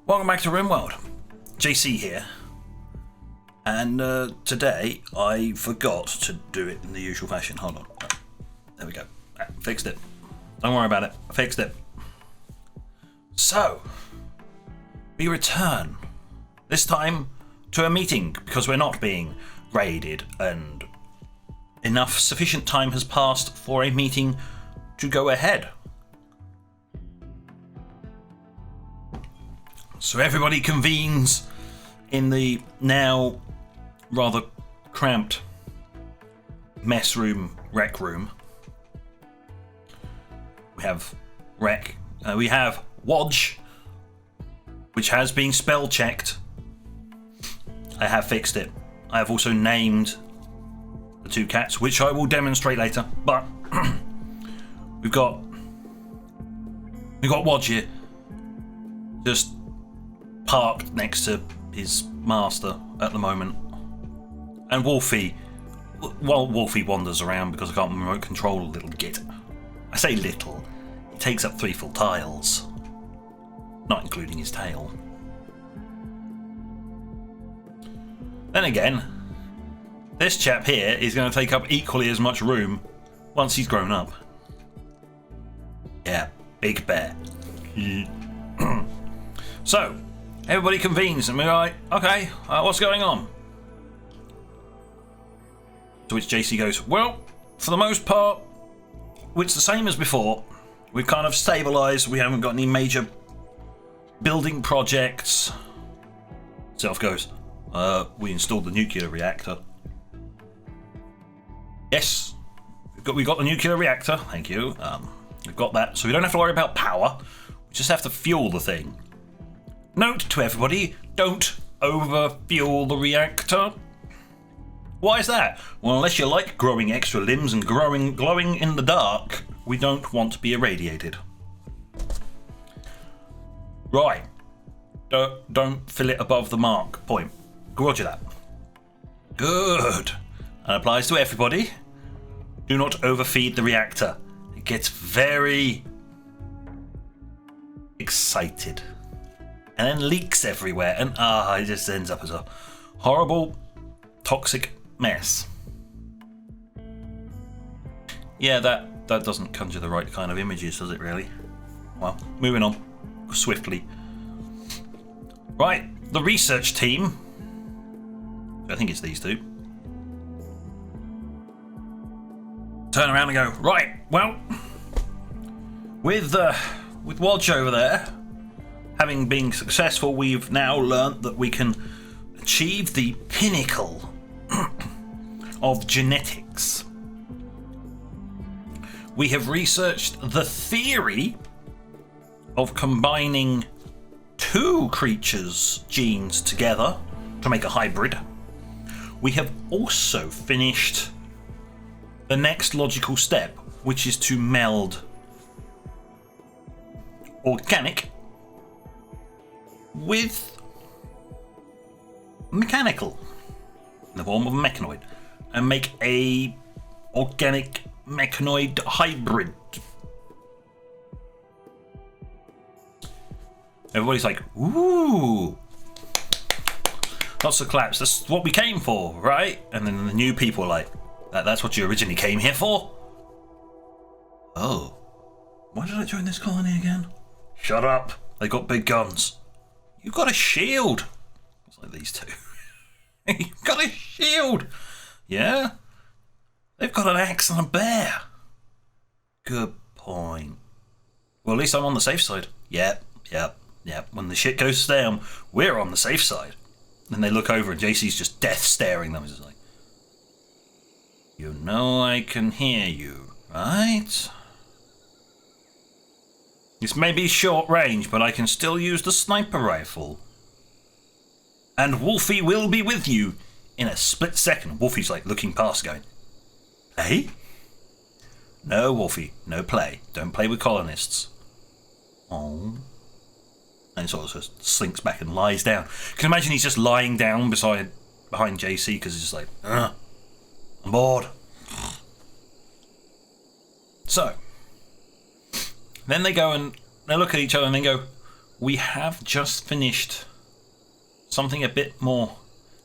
Welcome back to RimWorld. JC here. And today I forgot to do it in the usual fashion. Hold on. There we go. Fixed it. Don't worry about it. I fixed it. So, we return. This time to a meeting because we're not being raided and sufficient time has passed for a meeting to go ahead. So everybody convenes in the now rather cramped mess room, rec room. We have rec. We have Wodge, which has been spell checked. I have fixed it. I have also named the two cats, which I will demonstrate later. But we've got Wodge here, just parked next to his master at the moment, and Wolfie. Well, Wolfie wanders around because I can't remote control a little git. I say little. He takes up 3 full tiles, not including his tail. Then again, this chap here is going to take up equally as much room once he's grown up. Yeah, big bear. So, everybody convenes and we're like, okay, what's going on? To which JC goes, well, for the most part, it's the same as before. We've kind of stabilised. We haven't got any major building projects. Self goes, we installed the nuclear reactor. Yes, we got the nuclear reactor. Thank you. We've got that, so we don't have to worry about power. We just have to fuel the thing. Note to everybody, don't over-fuel the reactor. Why is that? Well, unless you like growing extra limbs and glowing in the dark, we don't want to be irradiated. Right. Don't fill it above the mark. Point. Roger that. Good. That applies to everybody. Do not overfeed the reactor. It gets very excited and then leaks everywhere, and it just ends up as a horrible, toxic mess. Yeah, that doesn't conjure the right kind of images, does it really? Well, moving on swiftly. Right, the research team. I think it's these two. Turn around and go, right, well, with Wodge over there having been successful, we've now learnt that we can achieve the pinnacle of genetics. We have researched the theory of combining 2 creatures' genes together to make a hybrid. We have also finished the next logical step, which is to meld organic with mechanical in the form of a mechanoid and make a organic mechanoid hybrid. Everybody's like, ooh, lots of claps. That's what we came for, right? And then the new people are like, that's what you originally came here for? Oh, why did I join this colony again? Shut up, they got big guns. You've got a shield. It's like these two. You've got a shield. Yeah? They've got an axe and a bear. Good point. Well, at least I'm on the safe side. Yep. When the shit goes down, we're on the safe side. Then they look over and JC's just death staring them. He's just like, you know I can hear you, right? This may be short range, but I can still use the sniper rifle. And Wolfie will be with you in a split second. Wolfie's like looking past going, play? No, Wolfie, no play. Don't play with colonists. Oh. And sort of just slinks back and lies down. You can imagine he's just lying down behind JC because he's just like, I'm bored. So, then they go and they look at each other and they go, we have just finished something a bit more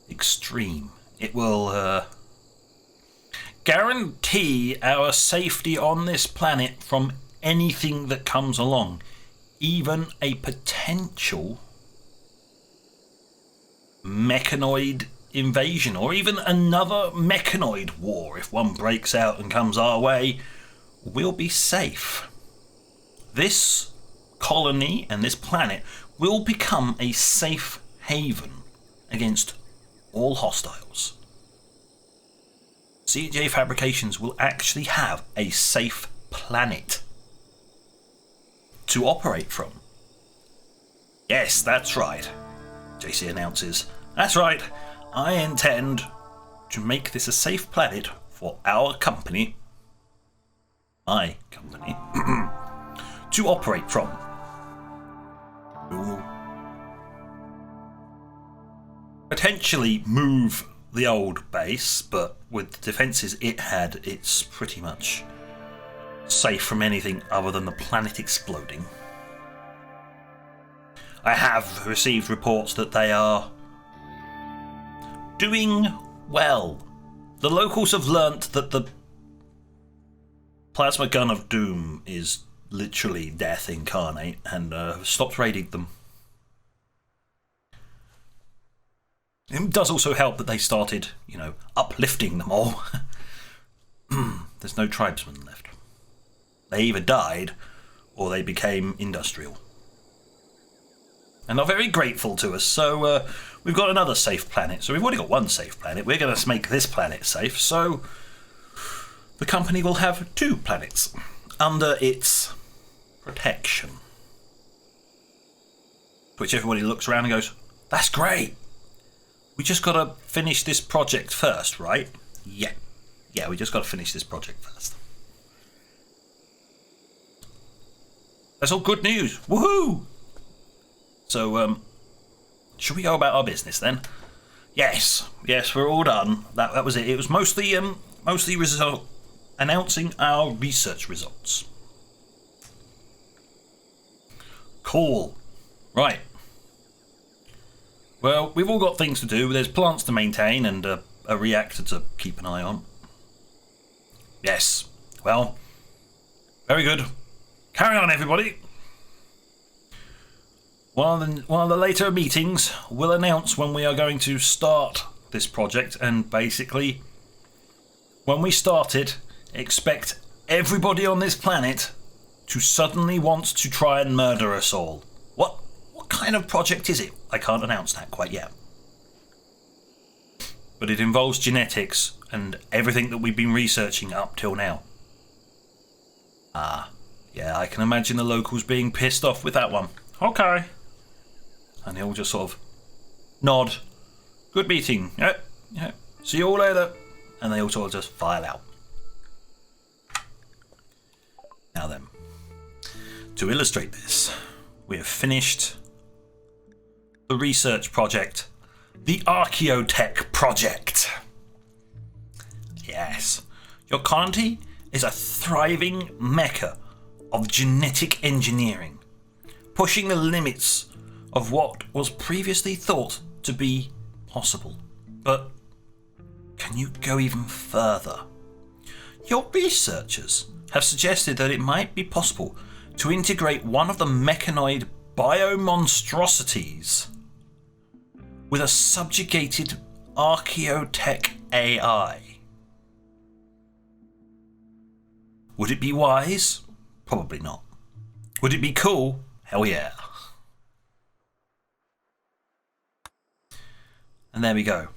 extreme. It will guarantee our safety on this planet from anything that comes along, even a potential mechanoid invasion, or even another mechanoid war. If one breaks out and comes our way, we'll be safe. This colony and this planet will become a safe haven against all hostiles. CJ Fabrications will actually have a safe planet to operate from. Yes, that's right, JC announces. That's right, I intend to make this a safe planet for our company, my company, to operate from. We'll potentially move the old base, but with the defences it had, it's pretty much safe from anything other than the planet exploding. I have received reports that they are doing well. The locals have learnt that the plasma gun of doom is literally death incarnate and stopped raiding them. It does also help that they started, uplifting them all. There's no tribesmen left. They either died or they became industrial. And are very grateful to us, so we've got another safe planet. So we've already got one safe planet. We're going to make this planet safe, so the company will have 2 planets under its protection. Which everybody looks around and goes, that's great. We just got to finish this project first, right? Yeah, we just got to finish this project first. That's all good news. Woohoo! So, should we go about our business then? Yes, we're all done. That was it. It was mostly announcing our research results. Cool. Right. Well, we've all got things to do. There's plants to maintain and a reactor to keep an eye on. Yes. Well, very good. Carry on, everybody. One of the later meetings will announce when we are going to start this project, and basically, when we start it, expect everybody on this planet to suddenly want to try and murder us all. What kind of project is it? I can't announce that quite yet. But it involves genetics and everything that we've been researching up till now. Yeah, I can imagine the locals being pissed off with that one. Okay. And he'll just sort of nod. Good meeting. Yep. See you all later. And they all sort of just file out. Now then, to illustrate this, we have finished the research project, the Archotech Project. Yes, your colony is a thriving mecca of genetic engineering, pushing the limits of what was previously thought to be possible. But can you go even further? Your researchers have suggested that it might be possible to integrate one of the mechanoid biomonstrosities with a subjugated Archotech AI. Would it be wise? Probably not. Would it be cool? Hell yeah. And there we go.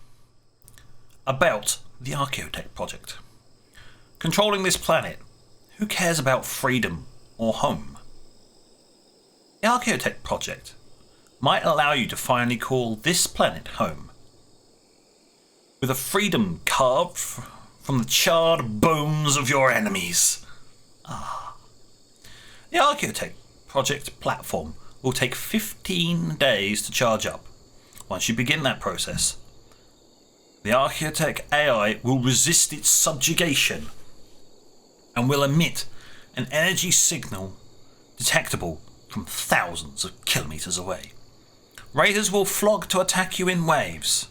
About the Archotech Project. Controlling this planet. Who cares about freedom or home? The Archotech Project might allow you to finally call this planet home. With a freedom carved from the charred bones of your enemies. The Archotech Project platform will take 15 days to charge up. Once you begin that process, the Archotech AI will resist its subjugation and will emit an energy signal detectable from thousands of kilometers away. Raiders will flock to attack you in waves,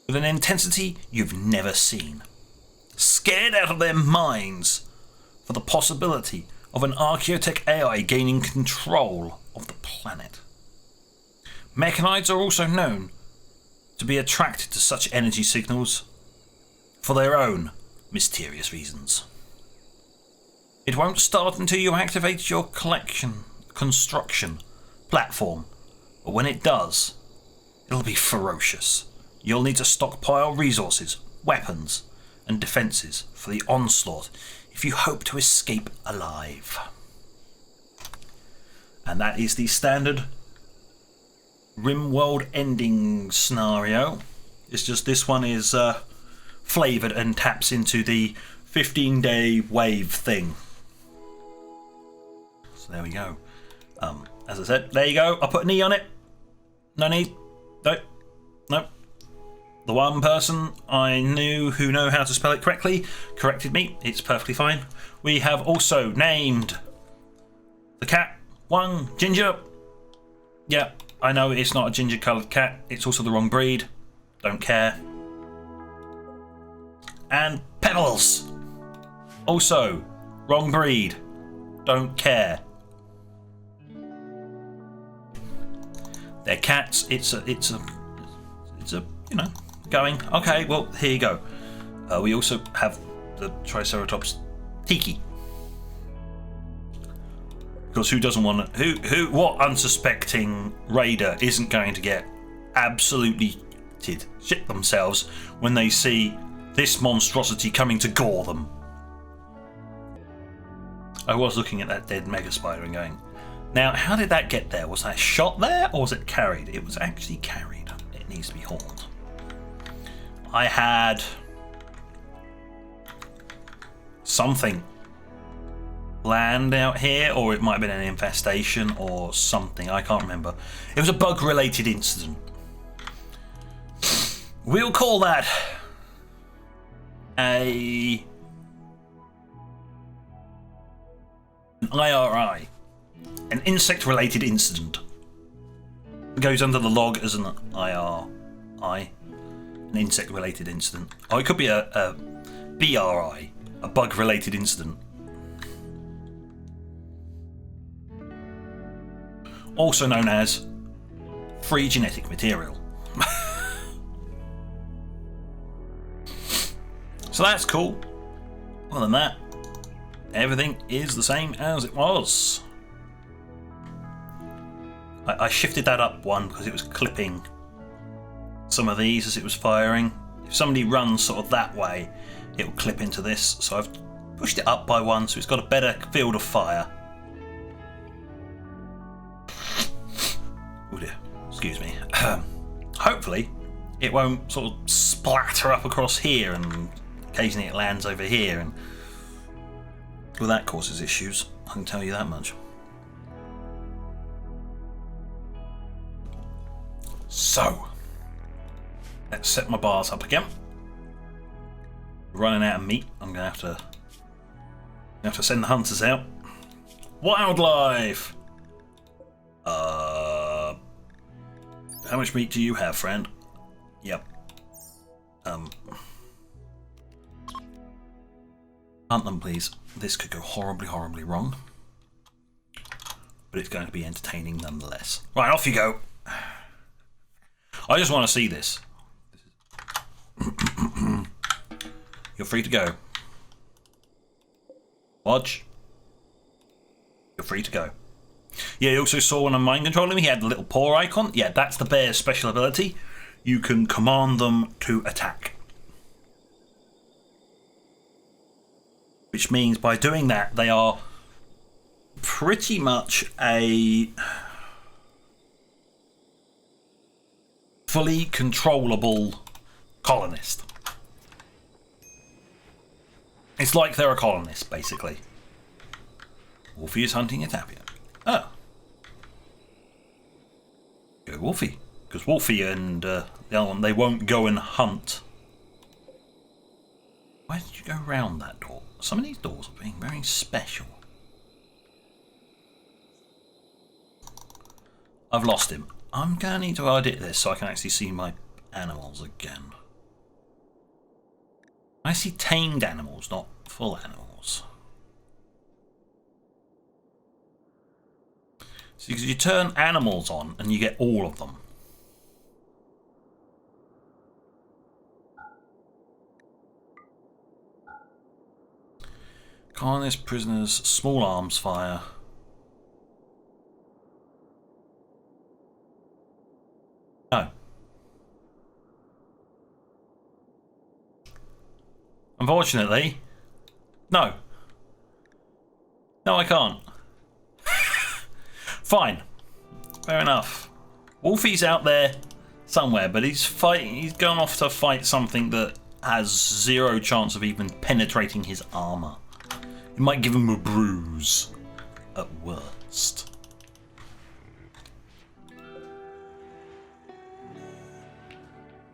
with an intensity you've never seen. Scared out of their minds for the possibility of an Archotech AI gaining control of the planet. Mechanides are also known to be attracted to such energy signals for their own mysterious reasons. It won't start until you activate your construction platform, but when it does, it'll be ferocious. You'll need to stockpile resources, weapons, and defences for the onslaught if you hope to escape alive. And that is the standard RimWorld ending scenario. It's just this one is flavoured and taps into the 15-day wave thing. So there we go. As I said, there you go. I put an E on it. No need. No. The one person I knew who know how to spell it correctly corrected me. It's perfectly fine. We have also named the cat one Ginger. Yeah, I know it's not a ginger coloured cat. It's also the wrong breed. Don't care. And Pebbles. Also wrong breed. Don't care. They're cats. It's a you know, going. Okay, well, here you go. We also have the Triceratops Tiki. Because who doesn't want to? What unsuspecting raider isn't going to get absolutely shit themselves when they see this monstrosity coming to gore them? I was looking at that dead mega spider and going, now, how did that get there? Was that shot there or was it carried? It was actually carried. It needs to be hauled. I had something land out here, or it might have been an infestation or something. I can't remember. It was a bug-related incident. We'll call that an IRI. An insect-related incident. It goes under the log as an IRI. An insect-related incident. Oh, it could be a BRI. A bug-related incident. Also known as free genetic material. So that's cool. Other than that, everything is the same as it was. I shifted that up one because it was clipping some of these as it was firing. If somebody runs sort of that way, it will clip into this. So I've pushed it up by one so it's got a better field of fire. Oh dear, excuse me. Hopefully it won't sort of splatter up across here and occasionally it lands over here, and well, that causes issues, I can tell you that much. So let's set my bars up again. Running out of meat. I'm gonna have to send the hunters out. Wildlife. How much meat do you have, friend? Yep. Hunt them, please. This could go horribly, horribly wrong, but it's going to be entertaining nonetheless. Right, off you go. I just want to see this. You're free to go. Watch. You're free to go. Yeah, you also saw when I'm mind controlling him, he had the little paw icon. Yeah, that's the bear's special ability. You can command them to attack. Which means by doing that, they are pretty much a fully controllable colonist. It's like they're a colonist, basically. Wolfie is hunting a tapir. Oh. Go Wolfie. Because Wolfie and the other one, they won't go and hunt. Why did you go round that door? Some of these doors are being very special. I've lost him. I'm going to need to edit this so I can actually see my animals again. I see tamed animals, not full animals. So you turn animals on and you get all of them. Colonist prisoners, small arms fire. No. Unfortunately, no. No, I can't. Fine. Fair enough. Wolfie's out there somewhere, but he's fighting. He's gone off to fight something that has zero chance of even penetrating his armor. It might give him a bruise, at worst.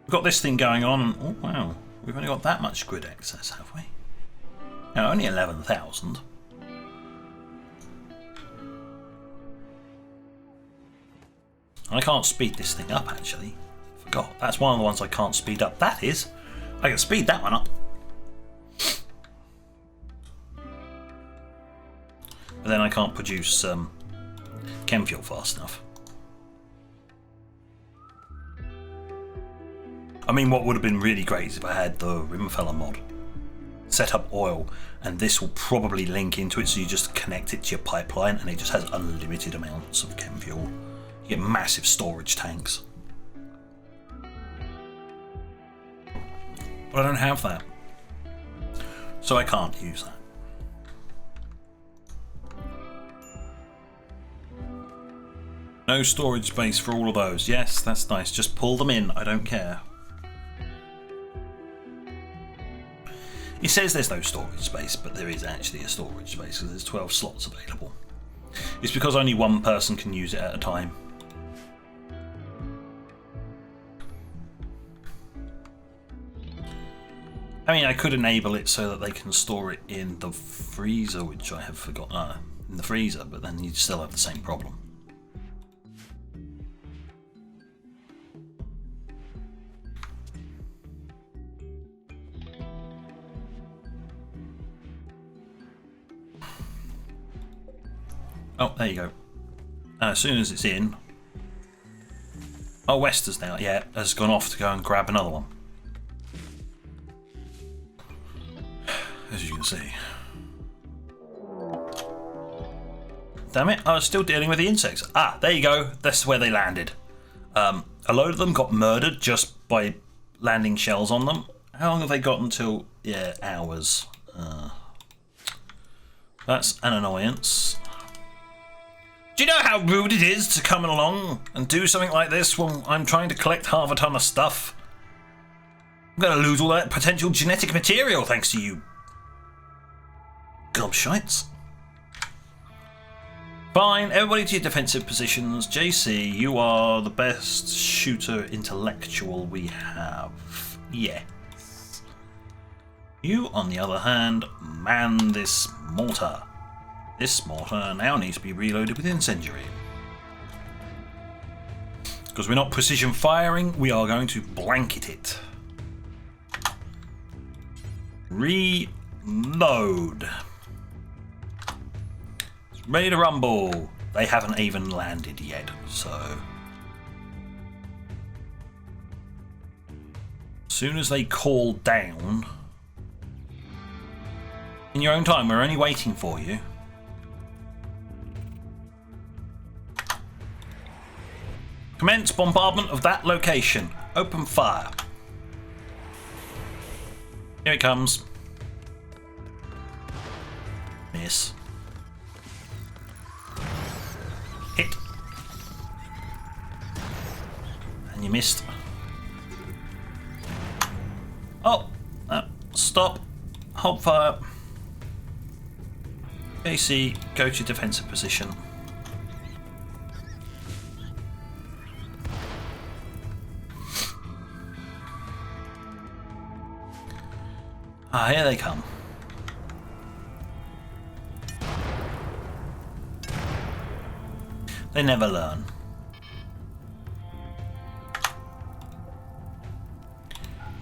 We've got this thing going on, and oh wow, we've only got that much grid access, have we? No, only 11,000. I can't speed this thing up, actually. Forgot. That's one of the ones I can't speed up. That is. I can speed that one up. But then I can't produce chem fuel fast enough. I mean, what would have been really great is if I had the RimFella mod. Set up oil, and this will probably link into it, so you just connect it to your pipeline and it just has unlimited amounts of chem fuel. You get massive storage tanks. But I don't have that. So I can't use that. No storage space for all of those. Yes, that's nice. Just pull them in. I don't care. It says there's no storage space, but there is actually a storage space because there's 12 slots available. It's because only one person can use it at a time. I mean, I could enable it so that they can store it in the freezer, which I have forgotten. In the freezer, but then you'd still have the same problem. Oh, there you go. As soon as it's in... Oh, Wester's now, yeah, has gone off to go and grab another one. As you can see. Damn it, I was still dealing with the insects. Ah, there you go. That's where they landed. A load of them got murdered just by landing shells on them. How long have they got until... Yeah, hours. That's an annoyance. Do you know how rude it is to come along and do something like this when I'm trying to collect half a ton of stuff? I'm going to lose all that potential genetic material thanks to you gobshites. Fine, everybody to your defensive positions. JC, you are the best shooter intellectual we have. Yes. You, on the other hand, man this mortar. This mortar now needs to be reloaded with incendiary. Because we're not precision firing, we are going to blanket it. Reload. It's ready to rumble. They haven't even landed yet, so... As soon as they call down... In your own time, we're only waiting for you. Commence bombardment of that location. Open fire. Here it comes. Miss. Hit. And you missed. Oh! Stop. Hold fire. AC, go to defensive position. Ah, here they come. They never learn.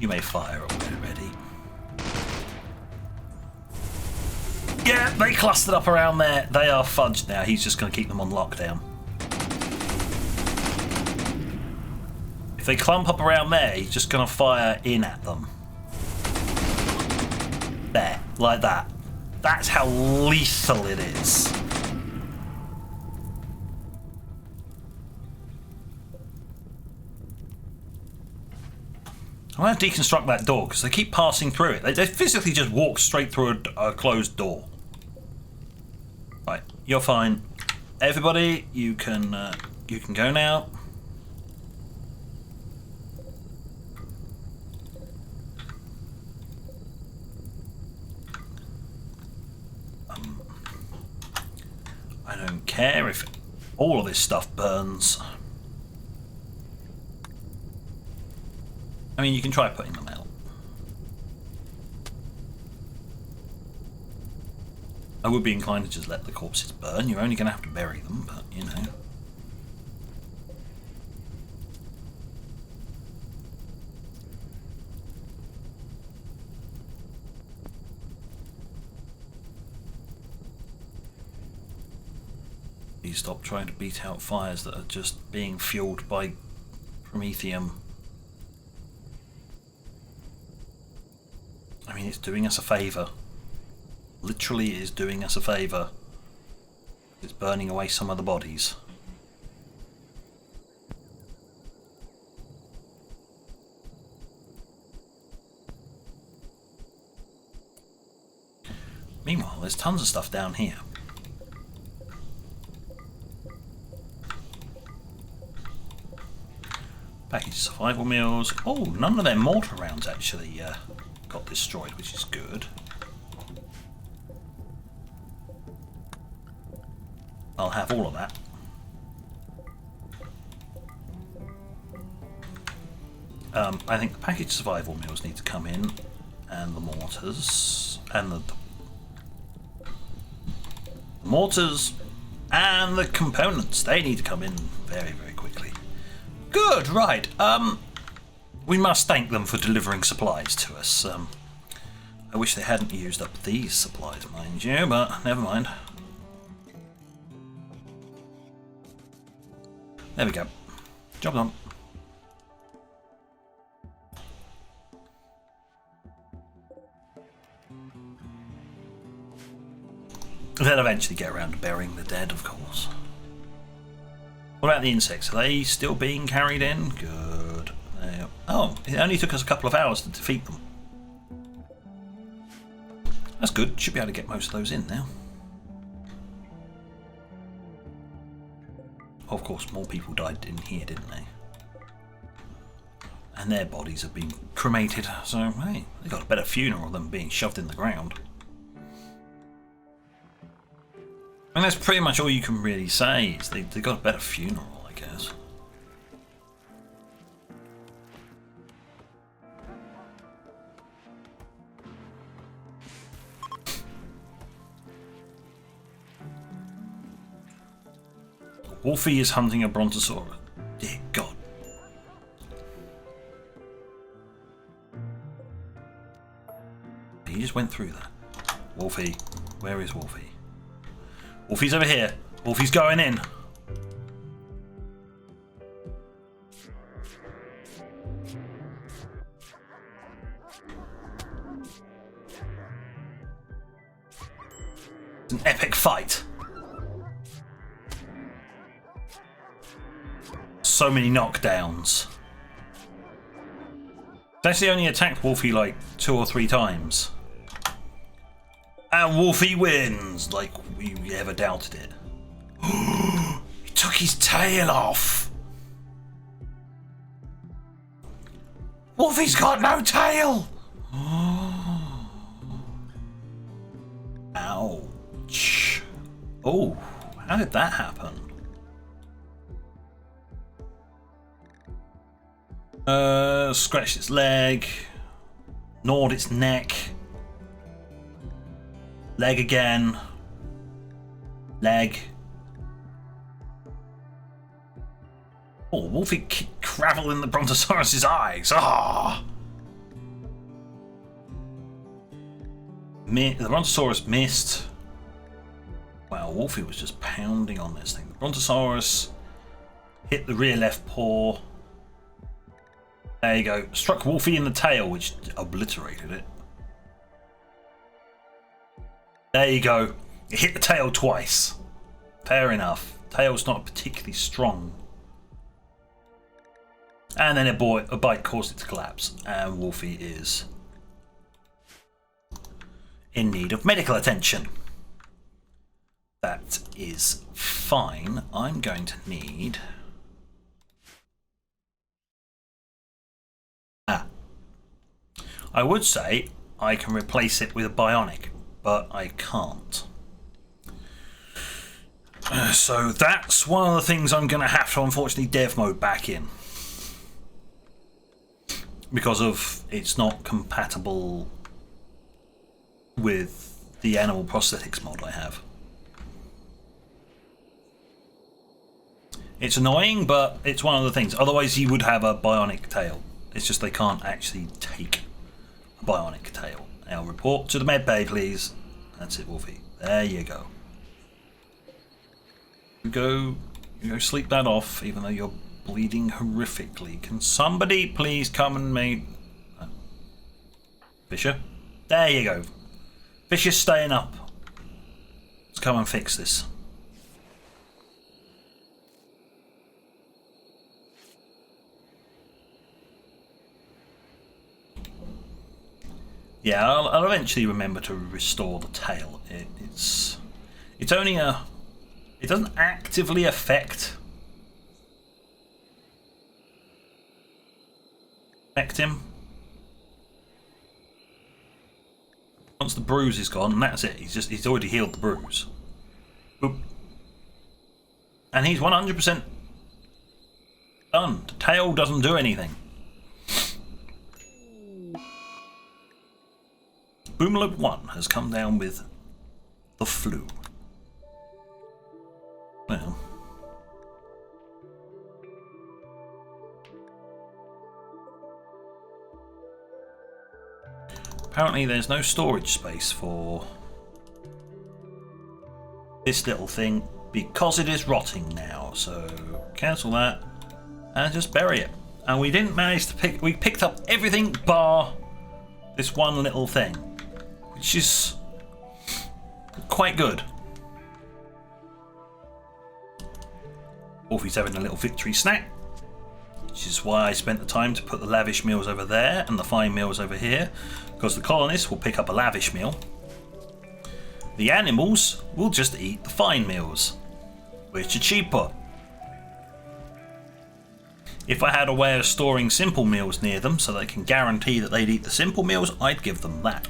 You may fire when ready. Yeah, they clustered up around there. They are fudged now. He's just going to keep them on lockdown. If they clump up around there, he's just going to fire in at them. There, like that. That's how lethal it is. I'm going to deconstruct that door because they keep passing through it. They physically just walk straight through a closed door. Right, you're fine. Everybody, you can go now. I don't care if all of this stuff burns. I mean, you can try putting them out. I would be inclined to just let the corpses burn. You're only going to have to bury them, but you know. Please stop trying to beat out fires that are just being fueled by promethium. I mean, it's doing us a favour. Literally, it is doing us a favour. It's burning away some of the bodies. Meanwhile, there's tons of stuff down here. Package survival meals. Oh, none of their mortar rounds actually got destroyed, which is good. I'll have all of that. I think the package survival meals need to come in, and the mortars, and the mortars, and the components. They need to come in very, very quickly. Good, right. We must thank them for delivering supplies to us. I wish they hadn't used up these supplies, mind you, but never mind. There we go. Job done. They'll eventually get around to burying the dead, of course. What about the insects? Are they still being carried in? Good. Oh, it only took us a couple of hours to defeat them. That's good. Should be able to get most of those in now. Of course, more people died in here, didn't they? And their bodies have been cremated, so hey, they got a better funeral than being shoved in the ground. And that's pretty much all you can really say, is they got a better funeral, I guess. Wolfie is hunting a brontosaurus. Dear God. He just went through that. Wolfie. Where is Wolfie? Wolfie's over here. Wolfie's going in. It's an epic fight. So many knockdowns. It's actually only attacked Wolfie like 2 or 3 times. And Wolfie wins, like we ever doubted it. He took his tail off. Wolfie's got no tail. Ouch. Oh, how did that happen? Scratched its leg, gnawed its neck. Leg again. Leg. Oh, Wolfie kicked gravel in the Brontosaurus's eyes. Ah! The Brontosaurus missed. Wow, Wolfie was just pounding on this thing. The Brontosaurus hit the rear left paw. There you go. Struck Wolfie in the tail, which obliterated it. There you go. It hit the tail twice. Fair enough. Tail's not particularly strong. And then a bite caused it to collapse. And Wolfie is in need of medical attention. That is fine. I'm going to need... I would say I can replace it with a bionic, but I can't. So that's one of the things I'm going to have to unfortunately dev mode back in. Because of it's not compatible with the animal prosthetics mod I have. It's annoying, but it's one of the things. Otherwise you would have a bionic tail. It's just they can't actually take a bionic tail. Now report to the med bay, please. That's it, Wolfie. There you go. You go sleep that off, even though you're bleeding horrifically. Can somebody please come and make... Fisher? There you go. Fisher's staying up. Let's come and fix this. Yeah, I'll eventually remember to restore the tail. It's only a... It doesn't actively affect him. Once the bruise is gone, that's it. He's already healed the bruise. Boop. And he's 100% done. The tail doesn't do anything. Boomalip 1 has come down with the flu. Well, apparently there's no storage space for this little thing because it is rotting now, so cancel that and just bury it. And we didn't manage to we picked up everything bar this one little thing, which is quite good. Wolfie's having a little victory snack, which is why I spent the time to put the lavish meals over there and the fine meals over here, because the colonists will pick up a lavish meal. The animals will just eat the fine meals, which are cheaper. If I had a way of storing simple meals near them so they can guarantee that they'd eat the simple meals, I'd give them that.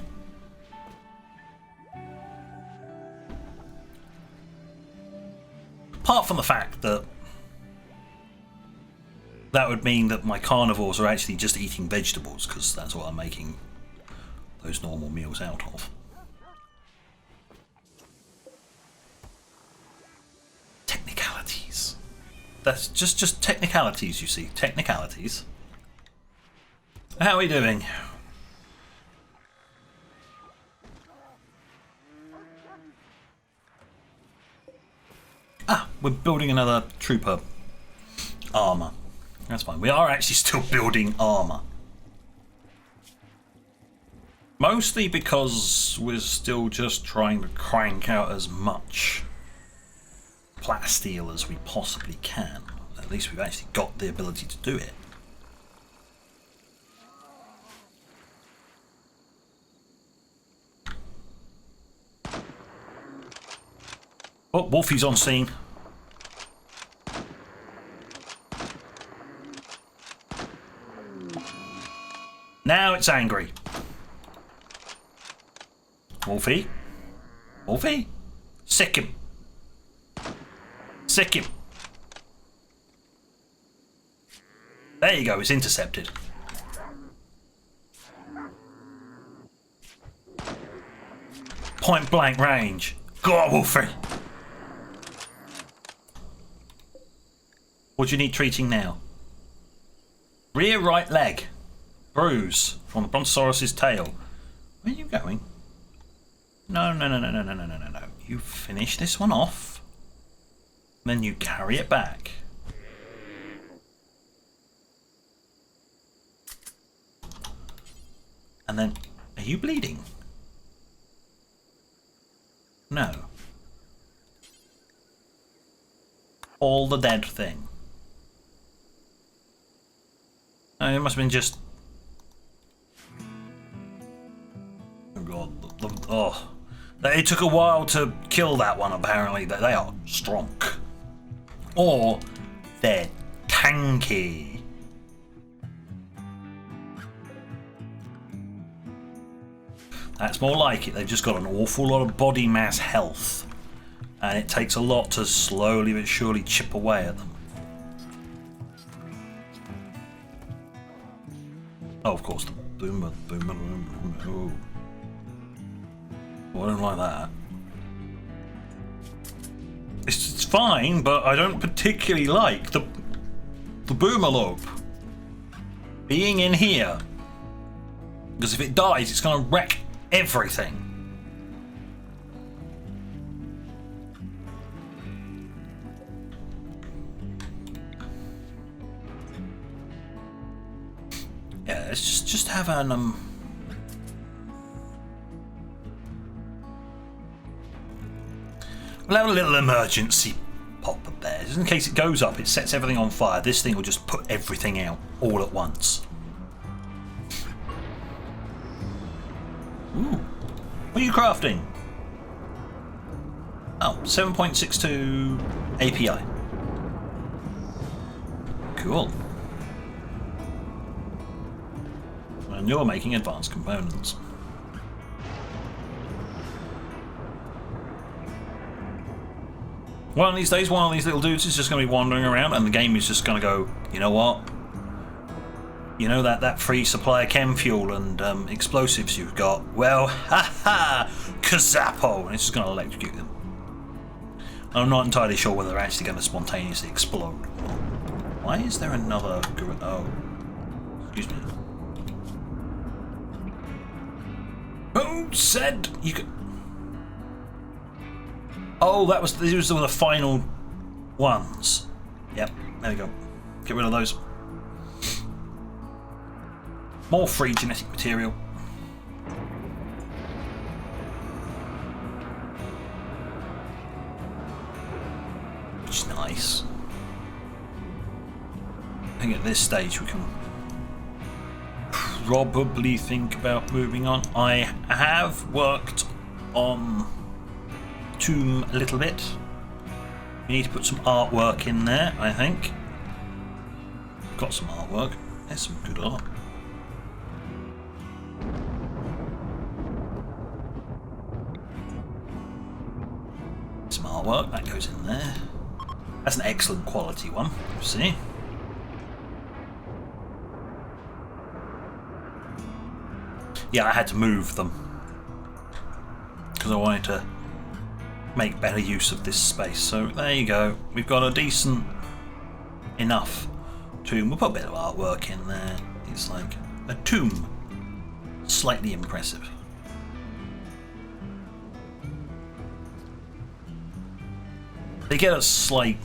Apart from the fact that that would mean that my carnivores are actually just eating vegetables, because that's what I'm making those normal meals out of. Technicalities. That's just technicalities, you see. Technicalities. How are we doing? Ah, we're building another trooper armour. That's fine. We are actually still building armour. Mostly because we're still just trying to crank out as much plasteel as we possibly can. At least we've actually got the ability to do it. Oh, Wolfie's on scene. Now it's angry. Wolfie? Wolfie? Sick him. Sick him. There you go, it's intercepted. Point blank range. Go on, Wolfie. What do you need treating now? Rear right leg. Bruise from the Brontosaurus's tail. Where are you going? No, no, no, no, no, no, no, no, no, no. You finish this one off, then you carry it back. And then, are you bleeding? No. All the dead thing. Oh, it must have been just... Oh god. Oh. It took a while to kill that one, apparently. They are strong. Or they're tanky. That's more like it. They've just got an awful lot of body mass health. And it takes a lot to slowly but surely chip away at them. Oh, of course, the boomer. Oh. Well, I don't like that. It's fine, but I don't particularly like the boomerlope being in here. Because if it dies, it's going to wreck everything. Yeah, let's just have an we'll have a little emergency pop up there. Just in case it goes up, it sets everything on fire. This thing will just put everything out all at once. Ooh. What are you crafting? Oh, 7.62 API. Cool. And you're making advanced components. One of these days, one of these little dudes is just going to be wandering around and the game is just going to go, you know what? You know that free supply of chem fuel and explosives you've got? Well, haha, Kazappo! And it's just going to electrocute them. I'm not entirely sure whether they're actually going to spontaneously explode. Why is there another... Oh. Excuse me. Who said you could... Oh, these were the final ones. Yep, there we go. Get rid of those. More free genetic material. Which is nice. I think at this stage we can probably think about moving on. I have worked on Tomb a little bit. We need to put some artwork in there, I think. Got some artwork. There's some good art. Some artwork, that goes in there. That's an excellent quality one, you see. Yeah, I had to move them because I wanted to make better use of this space. So there you go. We've got a decent enough tomb. We'll put a bit of artwork in there. It's like a tomb. Slightly impressive. They get a slight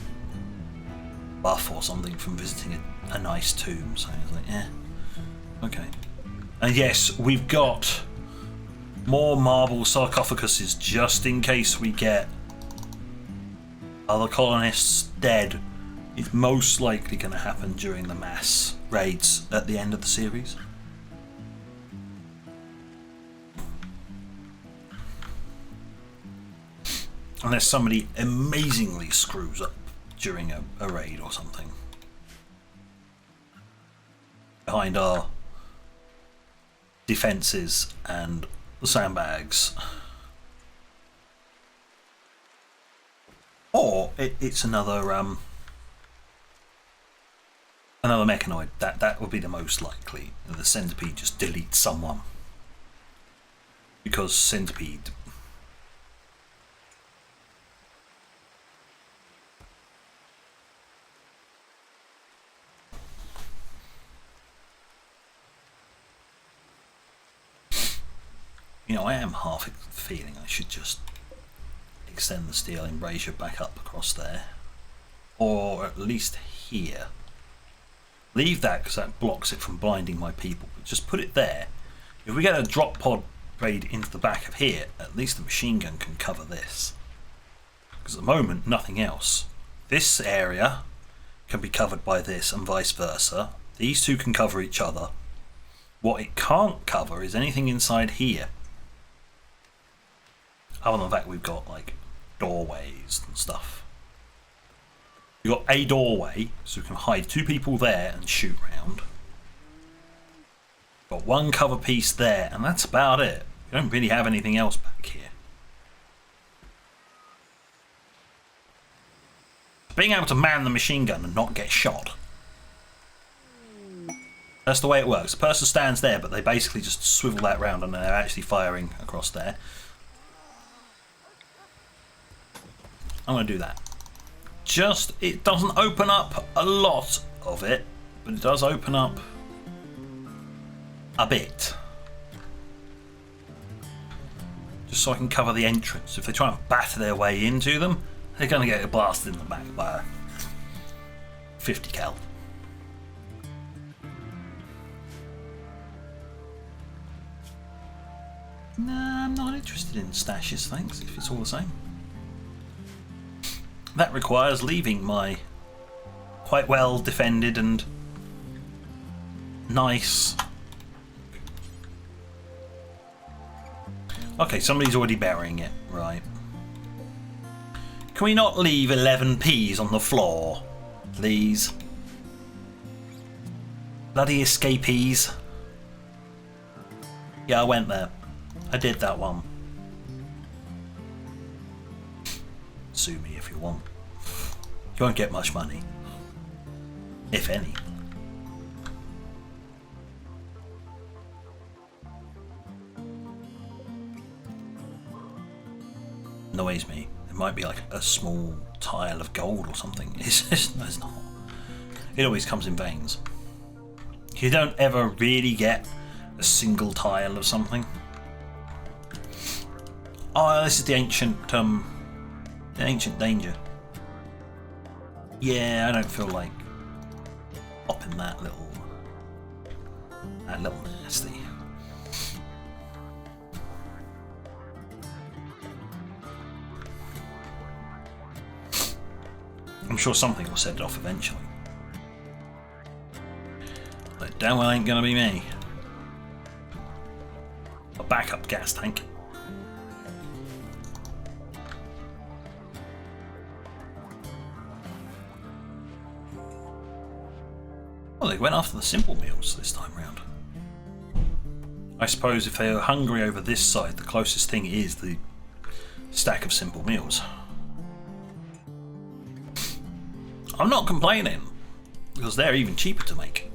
buff or something from visiting a nice tomb. So it's like, yeah, okay. And yes, we've got more marble sarcophaguses just in case we get other colonists dead. It's most likely going to happen during the mass raids at the end of the series. Unless somebody amazingly screws up during a raid or something. Behind our defences and sandbags. Or it's another mechanoid. That would be the most likely. The centipede just deletes someone. Because centipede... You know, I am half feeling I should just extend the steel embrasure back up across there. Or at least here. Leave that because that blocks it from blinding my people. But just put it there. If we get a drop pod raid into the back of here, at least the machine gun can cover this. Because at the moment, nothing else. This area can be covered by this and vice versa. These two can cover each other. What it can't cover is anything inside here. Other than the fact we've got like doorways and stuff. We've got a doorway, so we can hide two people there and shoot round. Got one cover piece there, and that's about it. We don't really have anything else back here. Being able to man the machine gun and not get shot. That's the way it works. The person stands there, but they basically just swivel that round and they're actually firing across there. I'm going to do that. Just, it doesn't open up a lot of it, but it does open up a bit. Just so I can cover the entrance. If they try and batter their way into them, they're going to get blasted in the back by a 50 cal. Nah, I'm not interested in stashes, thanks, if it's all the same. That requires leaving my quite well defended and nice. Okay, somebody's already burying it, right. Can we not leave 11 Ps on the floor, please? Bloody escapees. Yeah, I went there. I did that one. Sue me if you want. You won't get much money. If any. Annoys me. It might be like a small tile of gold or something. It's not. It always comes in veins. You don't ever really get a single tile of something. Oh, this is the ancient danger. Yeah, I don't feel like popping that little nasty. I'm sure something will set it off eventually. But damn well ain't gonna be me. A backup gas tank. Well, they went after the simple meals this time round. I suppose if they are hungry over this side, the closest thing is the stack of simple meals. I'm not complaining, because they're even cheaper to make.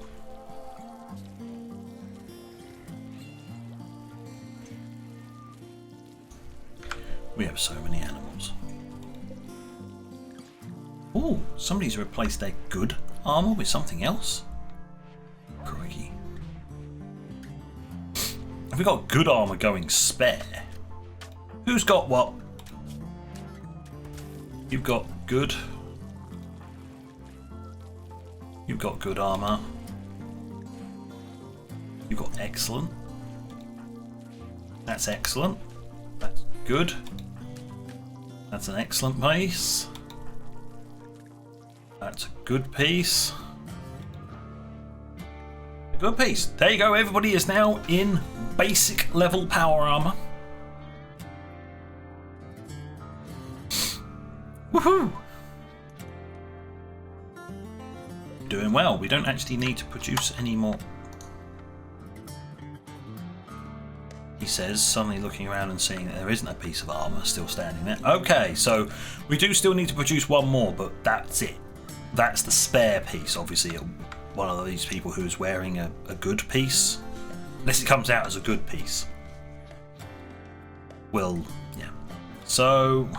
We have so many animals. Ooh, somebody's replaced their good armor with something else. Crikey. Have we got good armor going spare? Who's got what? You've got good. You've got good armor. You've got excellent. That's excellent. That's good. That's an excellent piece. That's a good piece. A good piece. There you go. Everybody is now in basic level power armor. Woohoo! Doing well. We don't actually need to produce any more. He says, suddenly looking around and seeing that there isn't a piece of armor still standing there. Okay, so we do still need to produce one more, but that's it. That's the spare piece. Obviously, one of these people who's wearing a good piece, unless it comes out as a good piece. Well, yeah. So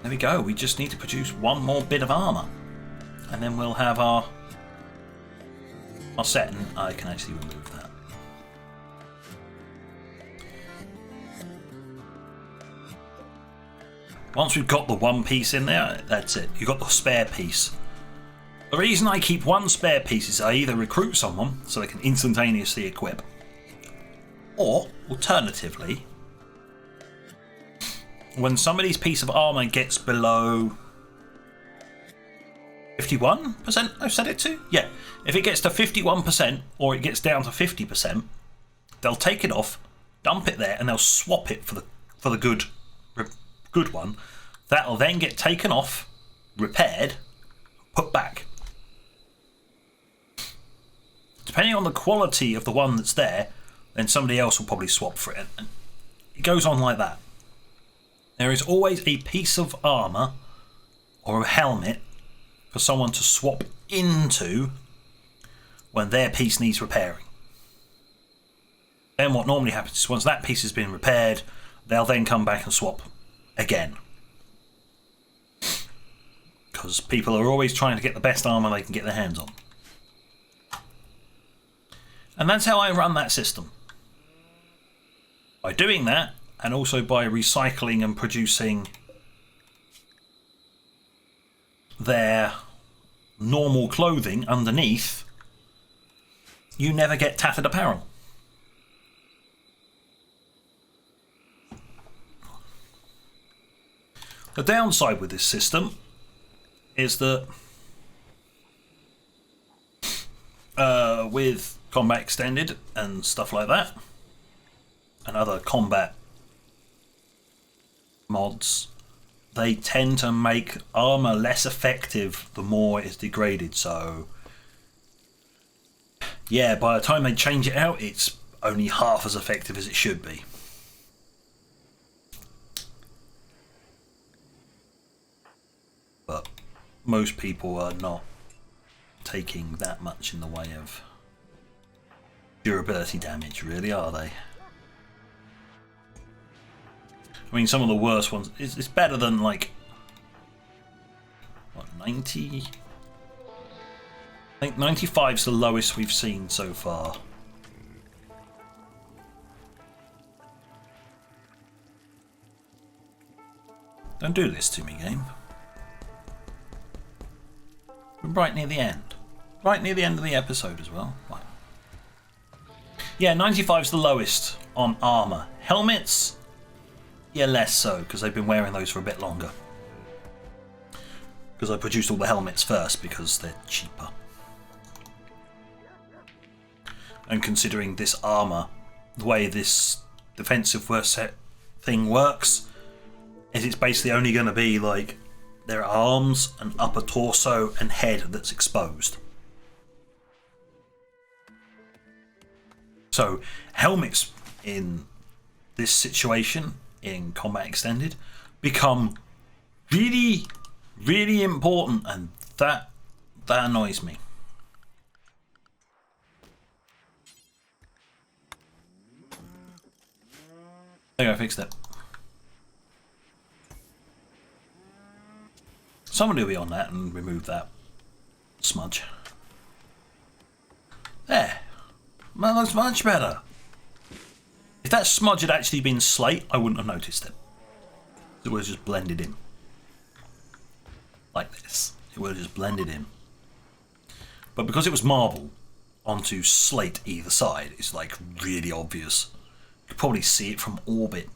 there we go. We just need to produce one more bit of armor, and then we'll have our set. And I can actually remove that. Once we've got the one piece in there, that's it. You've got the spare piece. The reason I keep one spare piece is I either recruit someone so they can instantaneously equip, or alternatively, when somebody's piece of armor gets below 51%, I've set it to? Yeah. If it gets to 51% or it gets down to 50%, they'll take it off, dump it there, and they'll swap it for the good one. That'll then get taken off, repaired, put back. Depending on the quality of the one that's there, then somebody else will probably swap for it. And it goes on like that. There is always a piece of armor or a helmet for someone to swap into when their piece needs repairing. Then what normally happens is once that piece has been repaired, they'll then come back and swap again. Because people are always trying to get the best armor they can get their hands on. And that's how I run that system. By doing that, and also by recycling and producing their normal clothing underneath, you never get tattered apparel. The downside with this system is that with Combat Extended and stuff like that, and other combat mods, they tend to make armor less effective the more it is degraded. So yeah, by the time they change it out, it's only half as effective as it should be. But most people are not taking that much in the way of durability damage, really, are they? I mean, some of the worst ones, it's better than, like, what, 90? I think 95's the lowest we've seen so far. Don't do this to me, game. We're right near the end. Right near the end of the episode as well. Right. Yeah, 95's the lowest on armour. Helmets, yeah, less so, because they've been wearing those for a bit longer. Because I produced all the helmets first, because they're cheaper. And considering this armour, the way this defensive worst set thing works, is it's basically only going to be like their arms and upper torso and head that's exposed. So helmets in this situation in Combat Extended become really, really important, and that annoys me. There you go, I fixed it. Somebody will be on that and remove that smudge. There. That looks much better. If that smudge had actually been slate, I wouldn't have noticed it. It would have just blended in. Like this. It would have just blended in. But because it was marble onto slate either side, it's like really obvious. You could probably see it from orbit.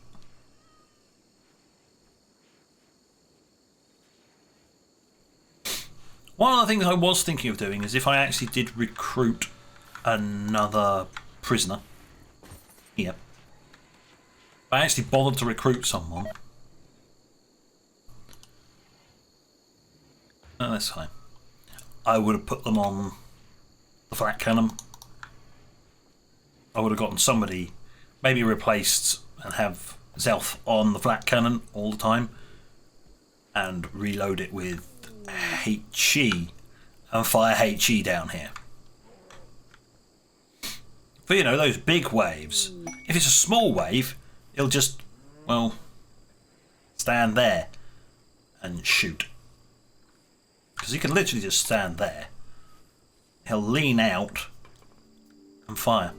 One of the things I was thinking of doing is if I actually did recruit another prisoner here. If I actually bothered to recruit someone. No, that's fine. I would have put them on the flat cannon. I would have gotten somebody, maybe replaced, and have Zelf on the flat cannon all the time, and reload it with HE and fire HE down here. But you know, those big waves, if it's a small wave, it'll just, well, stand there and shoot. Because he can literally just stand there. He'll lean out and fire.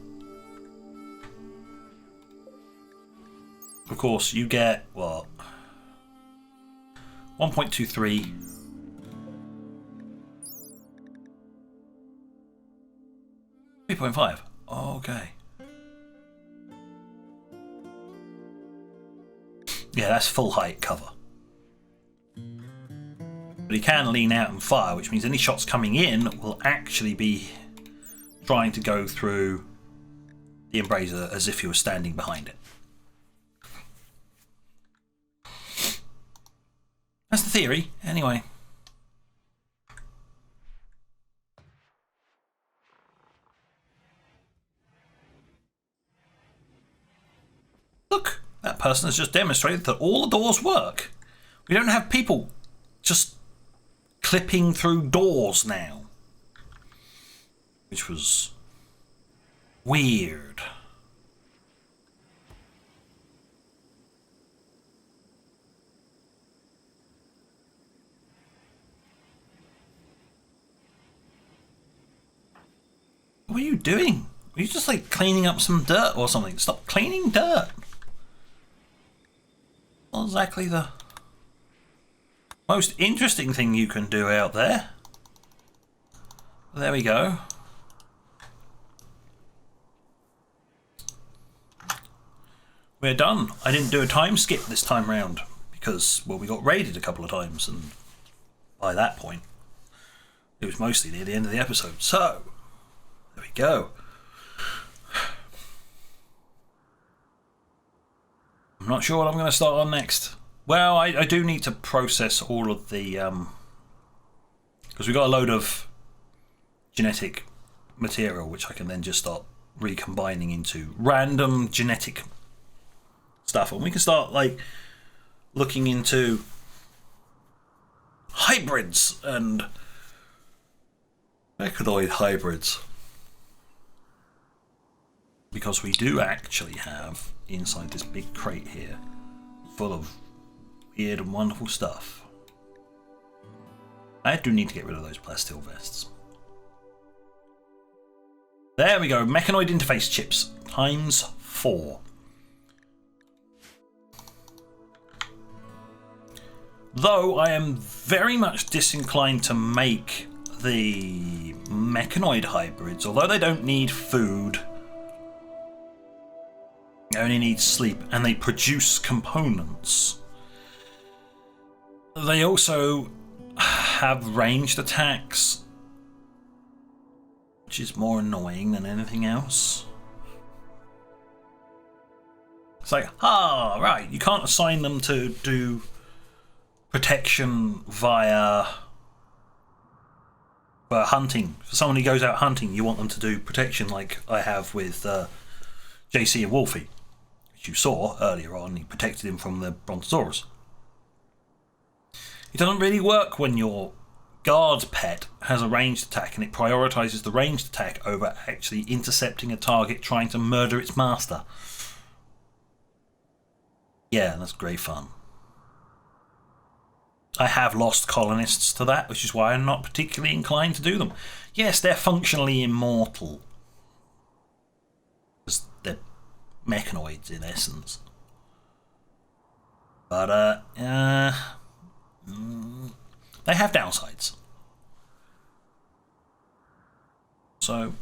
Of course, you get, what, 1.23. .5. Okay. Yeah, that's full height cover. But he can lean out and fire, which means any shots coming in will actually be trying to go through the embracer as if he was standing behind it. That's the theory, anyway. Look, that person has just demonstrated that all the doors work. We don't have people just clipping through doors now. Which was weird. What are you doing? Are you just like cleaning up some dirt or something? Stop cleaning dirt. Not exactly the most interesting thing you can do out there. There we go. We're done. I didn't do a time skip this time round because, well, we got raided a couple of times, and by that point it was mostly near the end of the episode. So there we go. I'm not sure what I'm going to start on next. Well, I do need to process all of the because we got a load of genetic material which I can then just start recombining into random genetic stuff, and we can start like looking into hybrids and mechanoid hybrids, because we do actually have inside this big crate here full of weird and wonderful stuff. I do need to get rid of those plasteel vests. There we go, mechanoid interface chips ×4. Though I am very much disinclined to make the mechanoid hybrids, although they don't need food, they only need sleep, and they produce components. They also have ranged attacks, which is more annoying than anything else. It's like, right, you can't assign them to do protection via hunting. For someone who goes out hunting, you want them to do protection like I have with JC and Wolfie, which you saw earlier on. He protected him from the Brontosaurus. It doesn't really work when your guard pet has a ranged attack and it prioritizes the ranged attack over actually intercepting a target trying to murder its master. Yeah, that's great fun. I have lost colonists to that, which is why I'm not particularly inclined to do them. Yes, they're functionally immortal, because they're mechanoids in essence. But they have downsides. So,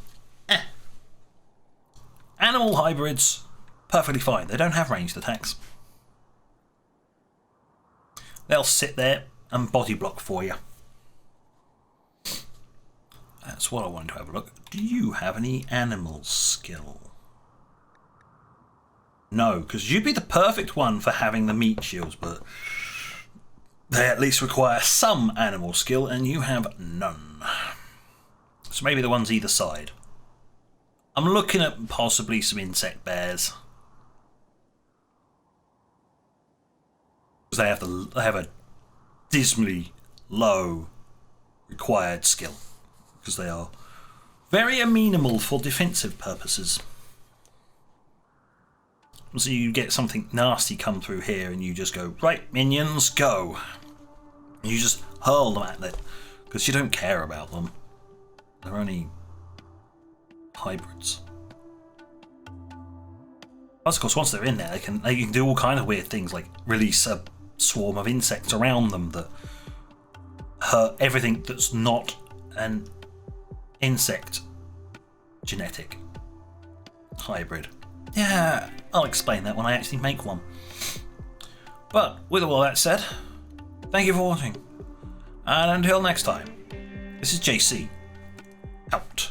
animal hybrids, perfectly fine. They don't have ranged attacks. They'll sit there and body block for you. That's what I wanted to have a look. Do you have any animal skill? No, because you'd be the perfect one for having the meat shields, but they at least require some animal skill, and you have none. So maybe the ones either side. I'm looking at possibly some insect bears. They have a dismally low required skill, because they are very amenable for defensive purposes. So you get something nasty come through here and you just go, right, minions, go. And you just hurl them at it, because you don't care about them. They're only hybrids. Plus, of course, once they're in there, they can do all kind of weird things, like release a swarm of insects around them that hurt everything that's not an insect genetic hybrid. Yeah, I'll explain that when I actually make one. But with all that said, thank you for watching, and until next time, this is JC, out.